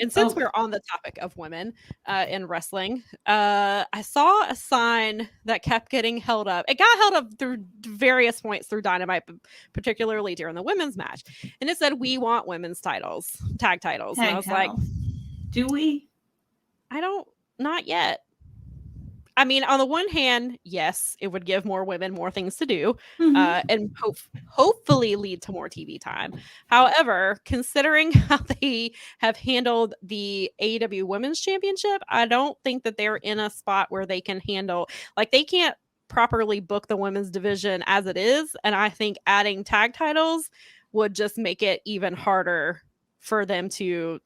And since we're on the topic of women in wrestling, I saw a sign that kept getting held up. It got held up through various points through Dynamite, but particularly during the women's match. And it said, "We want women's titles, tag titles." And I was like, do we? Not yet. I mean, on the one hand, yes, it would give more women more things to do, and hopefully lead to more TV time. However, considering how they have handled the AEW Women's Championship, I don't think that they're in a spot where they can handle, like, they can't properly book the women's division as it is, and I think adding tag titles would just make it even harder for them to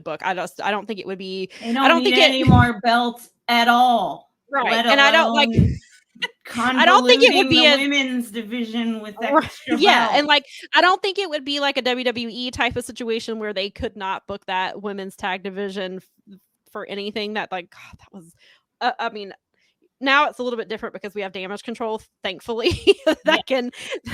book. I don't think it would be. They don't need any more belts at all. Right. And I don't like I don't think it would be a women's division with extra belts. And like I don't think it would be like a WWE type of situation where they could not book that women's tag division for anything that, like, God, that was I mean, now it's a little bit different because we have Damage Control, thankfully,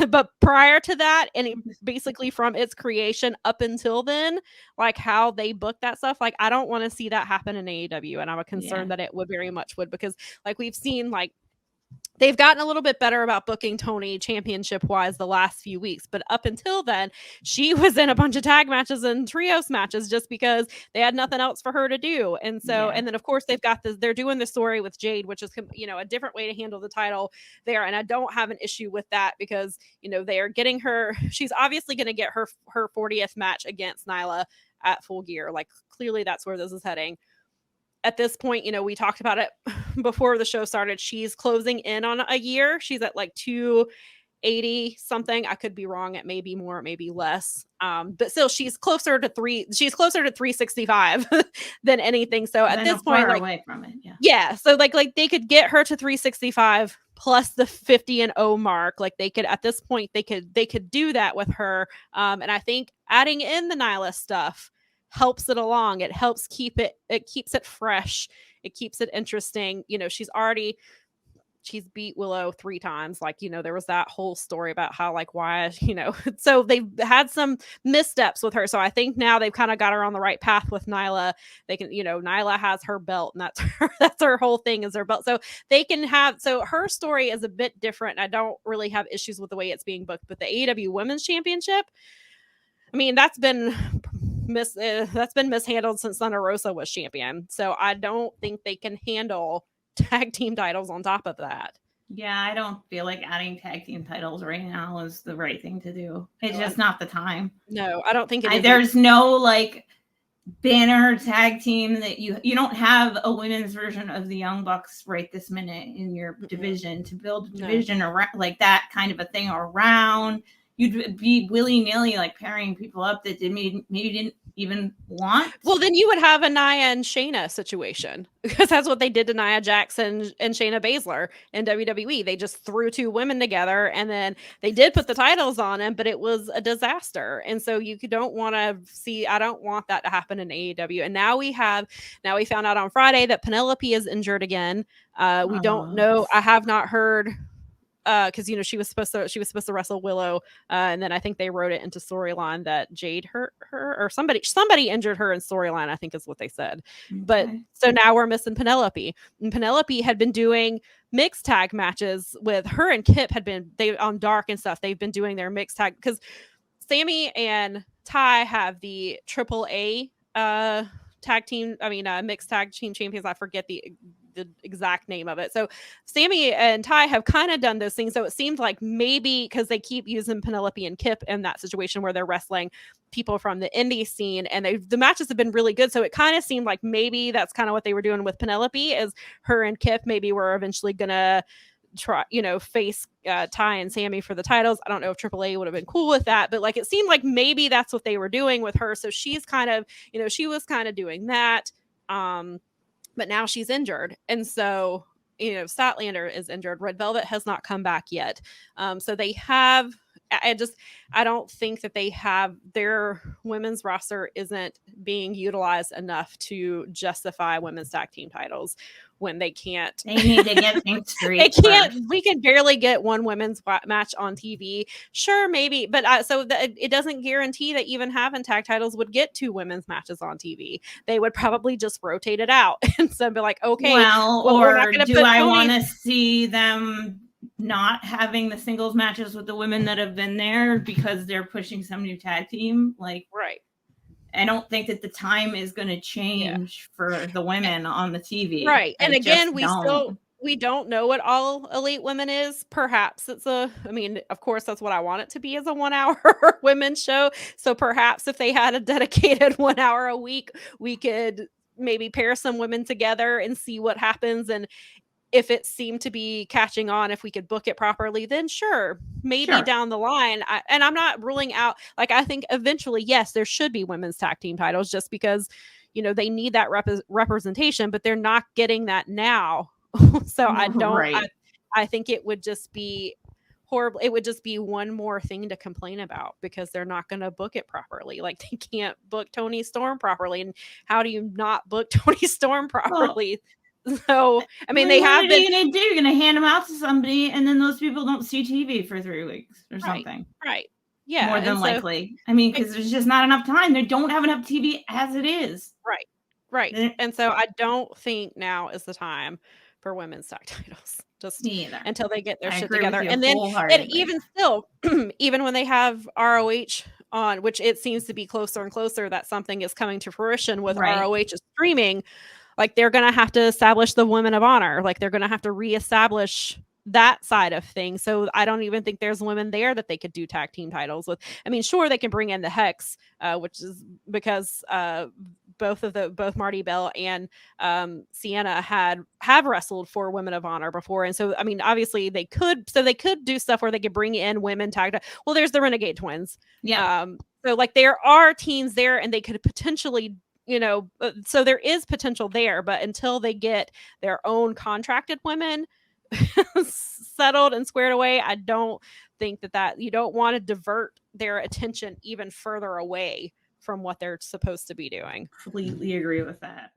but prior to that, and basically from its creation up until then, like how they book that stuff, like I don't want to see that happen in AEW, and I'm concerned that it would very much would, because like we've seen, like, they've gotten a little bit better about booking Tony championship wise the last few weeks. But up until then, she was in a bunch of tag matches and trios matches just because they had nothing else for her to do. And so, and then of course they've got this, they're doing the story with Jade, which is, you know, a different way to handle the title there. And I don't have an issue with that because, you know, they are getting her, she's obviously going to get her 40th match against Nyla at Full Gear. Like clearly that's where this is heading. At this point, you know, we talked about it before the show started. She's closing in on a year. She's at like 280 something. I could be wrong. It may be more, it may be less. But still, she's closer to 365 than anything. So at this point, like, away from it. Yeah. So like they could get her to 365 plus the 50-0 mark. Like they could, at this point, they could do that with her. And I think adding in the Nyla stuff helps it along. It helps keeps it fresh. It keeps it interesting. You know, she's beat Willow 3 times. Like, you know, there was that whole story about how, like, why, you know, so they've had some missteps with her. So I think now they've kind of got her on the right path with Nyla. They can, you know, Nyla has her belt, and that's her whole thing is her belt. So they can have, so her story is a bit different. I don't really have issues with the way it's being booked, but the AEW Women's Championship, I mean, that's been mishandled since Thunder Rosa was champion. So I don't think they can handle tag team titles on top of that. Yeah, I don't feel like adding tag team titles right now is the right thing to do. It's just not the time. No, I don't think there's no like banner tag team that you don't have a women's version of the Young Bucks right this minute in your division to build a division around, like that kind of a thing around. You'd be willy-nilly like pairing people up that maybe didn't even want. Well, then you would have a Nia and Shayna situation, because that's what they did to Nia Jackson and Shayna Baszler in WWE. They just threw 2 women together, and then they did put the titles on them, but it was a disaster. And so you don't want to see, I don't want that to happen in AEW. And now we found out on Friday that Penelope is injured again. We don't know. I have not heard, because, you know, she was supposed to wrestle Willow, and then I think they wrote it into storyline that Jade hurt her, or somebody injured her in storyline, I think is what they said. Okay. But so now we're missing Penelope, and Penelope had been doing mixed tag matches with her, and Kip they on Dark and stuff. They've been doing their mixed tag because Sammy and Ty have the AAA tag team. I mean, mixed tag team champions. I forget the exact name of it. So Sammy and Ty have kind of done those things. So it seemed like maybe because they keep using Penelope and Kip in that situation where they're wrestling people from the indie scene, and the matches have been really good. So it kind of seemed like maybe that's kind of what they were doing with Penelope, is her and Kip maybe were eventually gonna try, you know, face Ty and Sammy for the titles. I don't know if AAA would have been cool with that, but like it seemed like maybe that's what they were doing with her. So she's kind of, you know, she was kind of doing that. But now she's injured. And so, you know, Statlander is injured. Red Velvet has not come back yet. So they have I don't think that they have their women's roster isn't being utilized enough to justify women's tag team titles when they can't. They need to get things They straight. can't. First. We can barely get one women's match on TV. Sure, maybe, but it doesn't guarantee that even having tag titles would get 2 women's matches on TV. They would probably just rotate it out and so be like, okay, well, we're not or going to do put I Tony. want to see them not having the singles matches with the women that have been there because they're pushing some new tag team? Like, Right. I don't think that the time is going to change for the women on the TV. Right. And I again, just we don't know what All Elite Women is. Perhaps it's I mean, of course, that's what I want it to be, as a 1 hour women's show. So perhaps if they had a dedicated 1 hour a week, we could maybe pair some women together and see what happens. And if it seemed to be catching on, if we could book it properly, then sure, maybe Sure. down the line. And I'm not ruling out, like, I think eventually, yes, there should be women's tag team titles, just because, they need that representation, but they're not getting that now. So Right. I think it would just be horrible. It would just be one more thing to complain about, because they're not going to book it properly. Like, they can't book Tony Storm properly. And how do you not book Tony Storm properly? So, I mean, they have been. What are you going to do? You're going to hand them out to somebody, and then those people don't see TV for 3 weeks or something. Right. Yeah. More than likely. I mean, because there's just not enough time. They don't have enough TV as it is. Right. And so I don't think now is the time for women's tag titles. Just until they get their shit together. And then, and even still, even when they have ROH on, which it seems to be closer and closer that something is coming to fruition with ROH is streaming, like, they're going to have to establish the Women of Honor. Like, they're going to have to reestablish that side of things. So I don't even think there's women there that they could do tag team titles with. I mean, sure, they can bring in the Hex, which is because both Marty Bell and Sienna have wrestled for Women of Honor before. And so, I mean, obviously they could do stuff where they could bring in women tag. Well, there's the Renegade Twins. Yeah. So, like, there are teams there, and they could potentially, so there is potential there, but until they get their own contracted women settled and squared away, I don't think that you don't want to divert their attention even further away from what they're supposed to be doing. Completely agree with that.